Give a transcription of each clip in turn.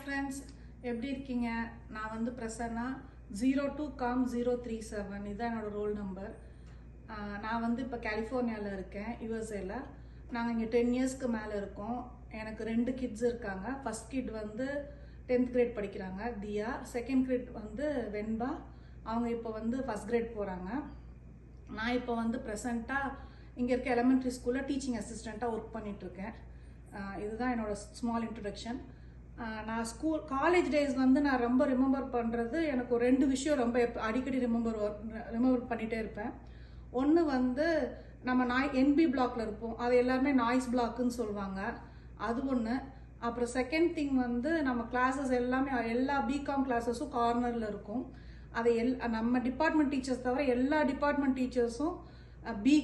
friends, எப்படி இருக்கீங்க? நான் வந்து பிரசன்னா 02COM037 இதான் என்னோட ரோல் நம்பர். நான் வந்து இப்போ கலிஃபோர்னியாவில் இருக்கேன், யூஎஸ்ஏல. நாங்கள் இங்கே 10 இயர்ஸ்க்கு மேலே இருக்கோம். எனக்கு 2 கிட்ஸ் இருக்காங்க. ஃபர்ஸ்ட் கிட் வந்து 10th கிரேட் படிக்கிறாங்க, தியா. செகண்ட் கிரேட் வந்து வெண்பா, அவங்க இப்போ வந்து ஃபர்ஸ்ட் கிரேட் போகிறாங்க. நான் இப்போ வந்து ப்ரெசண்ட்டாக இங்கே இருக்க எலிமெண்ட்ரி ஸ்கூலில் டீச்சிங் அசிஸ்டண்ட்டாக ஒர்க் பண்ணிகிட்ருக்கேன். இதுதான் என்னோட ஸ்மால் இன்ட்ரடக்ஷன். நான் காலேஜ் டேஸ் வந்து நான் ரொம்ப ரிமெம்பர் பண்ணுறது, எனக்கு ஒரு 2 விஷயம் ரொம்ப அடிக்கடி ரிமெம்பர் பண்ணிகிட்டே இருப்பேன். ஒன்று வந்து நம்ம என்பி பிளாக்ல இருப்போம், அது எல்லாருமே நாய்ஸ் பிளாக்குன்னு சொல்லுவாங்க, அது ஒன்று. அப்புறம் செகண்ட் திங் வந்து நம்ம கிளாஸஸ் எல்லாமே எல்லா பிகாம் கிளாஸஸும் கார்னரில் இருக்கும். அதை நம்ம டிபார்ட்மெண்ட் டீச்சர்ஸ் தவிர எல்லா டிபார்ட்மெண்ட் டீச்சர்ஸும் be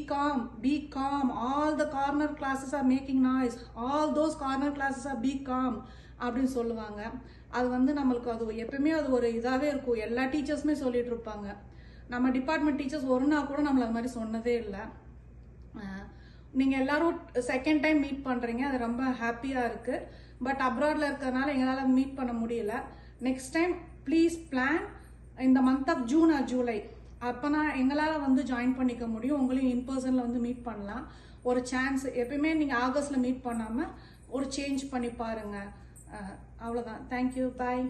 calm, all the corner classes are making noise, all those corner classes are be calm அப்படின்னு சொல்லுவாங்க. அது வந்து நம்மளுக்கு அது எப்பவுமே அது ஒரு இதாகவே இருக்கும். எல்லா டீச்சர்ஸுமே சொல்லிட்டு இருப்பாங்க. நம்ம டிபார்ட்மெண்ட் டீச்சர்ஸ் ஒரு நாள் கூட நம்மள அது மாதிரி சொன்னதே இல்லை. நீங்கள் எல்லாரும் செகண்ட் டைம் மீட் பண்ணுறீங்க, அது ரொம்ப ஹாப்பியாக இருக்குது. பட் அப்ராடில் இருக்கிறதுனால எங்களால் மீட் பண்ண முடியல. நெக்ஸ்ட் டைம் ப்ளீஸ் பிளான் இந்த month of June or July. அப்போனா எங்களால் வந்து ஜாயின் பண்ணிக்க முடியும், உங்களையும் இன்பர்சனில் வந்து மீட் பண்ணலாம். ஒரு சான்ஸ், எப்பயுமே நீங்கள் ஆகஸ்டில் மீட் பண்ணாமல் ஒரு சேஞ்ச் பண்ணி பாருங்கள். அவ்வளோதான். தேங்க்யூ, பாய்.